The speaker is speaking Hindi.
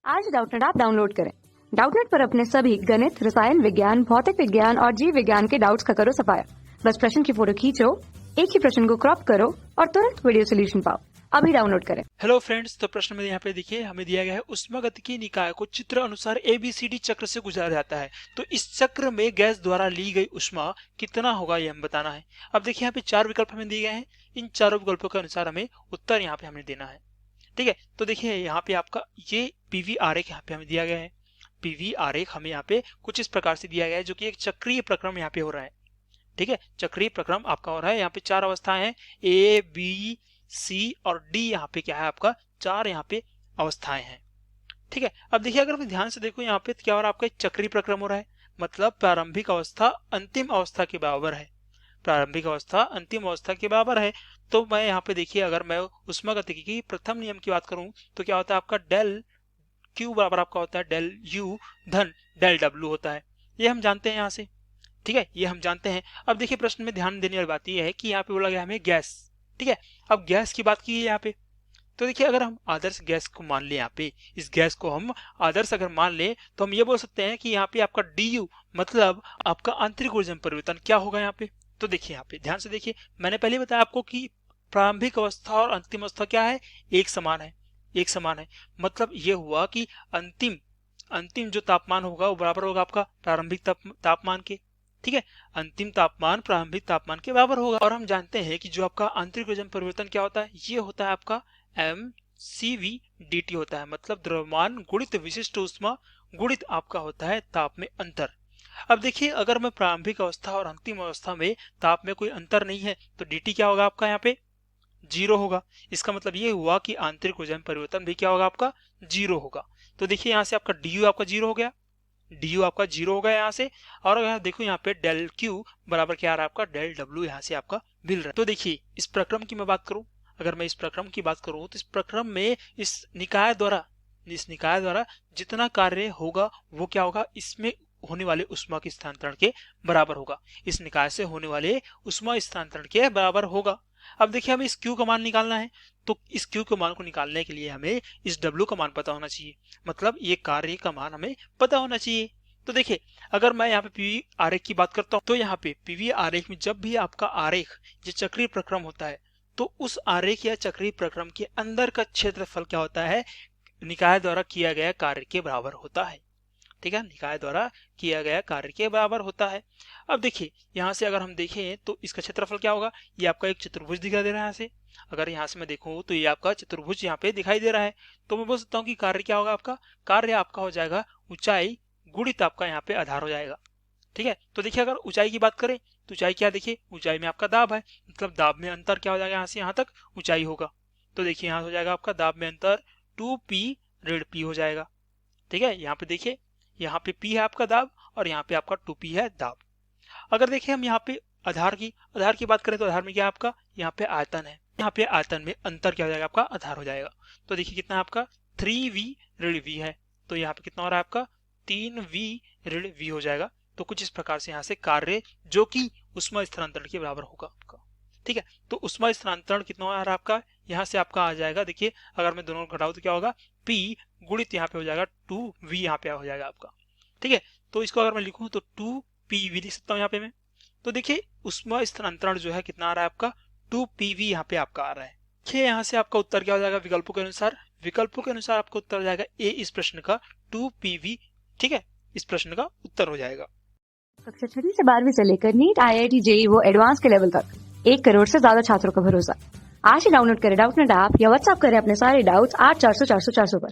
आज डाउटनेट ऐप डाउनलोड करें। डाउटनेट पर अपने सभी गणित, रसायन विज्ञान, भौतिक विज्ञान और जीव विज्ञान के डाउट्स का करो सफाया। बस प्रश्न की फोटो खींचो, एक ही प्रश्न को क्रॉप करो और तुरंत वीडियो सोल्यूशन पाओ। अभी डाउनलोड करें। हेलो फ्रेंड्स, तो प्रश्न में यहाँ पे देखिए हमें दिया गया है उष्मागतिकी निकाय को चित्र अनुसार ABCD चक्र से गुजारा जाता है, तो इस चक्र में गैस द्वारा ली गई उष्मा कितना होगा ये हमें बताना है। अब देखिए यहाँ पे चार विकल्प हमें दिए गए हैं, इन चारों विकल्पों के अनुसार हमें उत्तर यहाँ पे हमें देना है। ठीक है, तो देखिए यहाँ पे आपका ये पीवी आरेख यहाँ पे हमें दिया गया है। पीवी आरेख हमें यहाँ पे कुछ इस प्रकार से दिया गया है, जो कि एक चक्रीय प्रक्रम यहाँ पे हो रहा है। ठीक है, चक्रीय प्रक्रम आपका हो रहा है। यहाँ पे चार अवस्थाएं हैं, A, B, C और D। यहाँ पे क्या है आपका चार यहाँ पे अवस्थाएं हैं। ठीक है, अब देखिए अगर मैं ध्यान से देखो यहाँ पे क्या हो रहा है, आपका एक चक्रीय प्रक्रम हो रहा है, मतलब प्रारंभिक अवस्था अंतिम अवस्था के बराबर है। प्रारंभिक अवस्था अंतिम अवस्था के बराबर है। तो मैं यहाँ पे देखिए अगर मैं उष्मागतिकी की प्रथम नियम की बात करूं तो क्या होता है, आपका डेल Q बराबर आपका होता है डेल U धन डेल W होता है। ये हम जानते हैं यहाँ से। ठीक है, ये हम जानते हैं। अब देखिए प्रश्न में ध्यान देने वाली बात यह है कि यहाँ पे बोला गया हमें गैस। ठीक है, अब गैस की बात की है यहाँ पे, तो देखिए अगर हम आदर्श गैस को मान लें, यहाँ पे इस गैस को हम आदर्श अगर मान लें तो हम ये बोल सकते हैं कि यहाँ पे आपका DU मतलब आपका आंतरिक ऊर्जा में परिवर्तन क्या होगा यहाँ पे। तो देखिए यहाँ पे ध्यान से देखिए, मैंने पहले बताया आपको कि प्रारंभिक अवस्था और अंतिम अवस्था क्या है, एक समान है। एक समान है मतलब ये हुआ कि अंतिम जो तापमान होगा वो बराबर होगा आपका प्रारंभिक तापमान के। ठीक है, अंतिम तापमान प्रारंभिक तापमान के बराबर होगा। और हम जानते हैं कि जो आपका आंतरिक ऊर्जा में परिवर्तन क्या होता है, ये होता है आपका mCV/dT होता है, मतलब द्रव्यमान गुणित विशिष्ट ऊष्मा गुणित आपका होता है ताप में अंतर। अब देखिए अगर मैं प्रारंभिक अवस्था और अंतिम अवस्था में ताप में कोई अंतर नहीं है तो dt क्या होगा आपका यहाँ पे जीरो होगा। इसका मतलब ये हुआ कि आंतरिक ऊर्जा में परिवर्तन भी क्या होगा आपका जीरो होगा। तो देखिए यहाँ से आपका du आपका जीरो हो गया, du आपका जीरो हो गया यहाँ से। और अगर देखो यहाँ पे डेल Q बराबर क्या आ रहा है आपका डेल W यहाँ से आपका मिल रहा है। तो देखिए इस प्रक्रम की मैं बात करूं, अगर मैं इस प्रक्रम की बात करूं तो इस प्रक्रम में इस निकाय द्वारा जितना कार्य होगा वो क्या होगा, इसमें होने वाले उष्मा के स्थानांतरण के बराबर होगा। इस निकाय से होने वाले उष्मा स्थानांतरण के बराबर होगा। अब देखिए हमें इस Q का मान निकालना है, तो इस Q के मान को निकालने के लिए हमें इस W का मान पता होना चाहिए, मतलब ये कार्य का मान हमें पता होना चाहिए। तो देखिए अगर मैं यहाँ पे पीवी आरेख की बात करता हूँ तो यहाँ पे पीवी आरेख में जब भी आपका आरेख ये चक्रीय प्रक्रम होता है तो उस आरेख या चक्रीय प्रक्रम के अंदर का क्षेत्रफल क्या होता है, निकाय द्वारा किया गया कार्य के बराबर होता है। ठीक है, निकाय द्वारा किया गया कार्य के बराबर होता है। अब देखिए यहाँ से अगर हम देखें तो इसका क्षेत्रफल क्या होगा, ये आपका एक चतुर्भुज दिखाई दे रहा है। यहाँ से अगर यहाँ से मैं देखूं तो ये आपका चतुर्भुज यहाँ पे दिखाई दे रहा है। तो मैं बोल सकता हूँ कि कार्य क्या होगा, आपका कार्य आपका हो जाएगा ऊंचाई गुणित आपका यहाँ पे आधार हो जाएगा। ठीक है, तो देखिए अगर ऊंचाई की बात करें तो ऊंचाई क्या, देखिए ऊंचाई में आपका दाब है, मतलब दाब में अंतर क्या हो जाएगा, यहाँ से यहाँ तक ऊंचाई होगा। तो देखिए यहाँ हो जाएगा आपका दाब में अंतर 2p/p हो जाएगा। ठीक है, यहाँ पे देखिए यहाँ पे P है आपका दाब और यहाँ पे आपका 2p है दाब। अगर देखिए हम यहाँ पे आधार की बात करें तो आधार में क्या है आपका, यहाँ पे आयतन है, यहाँ पे आयतन में अंतर क्या हो जाएगा आपका आधार हो जाएगा। तो देखिए कितना है आपका 3v/v है, तो यहाँ पे कितना हो रहा है आपका 3v/v हो जाएगा। तो कुछ इस प्रकार से यहाँ से कार्य जो कि उष्मा स्थानांतरण के बराबर होगा आपका। ठीक है, तो उष्मा स्थानांतरण कितना आ रहा है आपका, यहाँ से आपका आ जाएगा, देखिए अगर मैं दोनों घटाऊं तो क्या होगा, P गुणित यहाँ पे हो जाएगा 2v यहाँ पे हो जाएगा आपका। ठीक है, तो इसको अगर मैं लिखूं तो 2pv लिख सकता हूँ यहाँ पे मैं। तो देखिए उष्मा स्थानांतरण जो है कितना आ रहा है आपका 2pv यहाँ पे आपका आ रहा है। देखिए यहाँ से आपका उत्तर क्या हो जाएगा, विकल्पों के अनुसार आपका उत्तर हो जाएगा A इस प्रश्न का 2pv। ठीक है, इस प्रश्न का उत्तर हो जाएगा। कक्षा 6 से 12वीं से लेकर नीट, IIT, JEE वो एडवांस के लेवल तक 1 करोड़ से ज्यादा छात्रों का भरोसा। आज ही डाउनलोड करें डाउटनेट ऐप या व्हाट्सएप करें अपने सारे डाउट्स 8400 400 400 पर।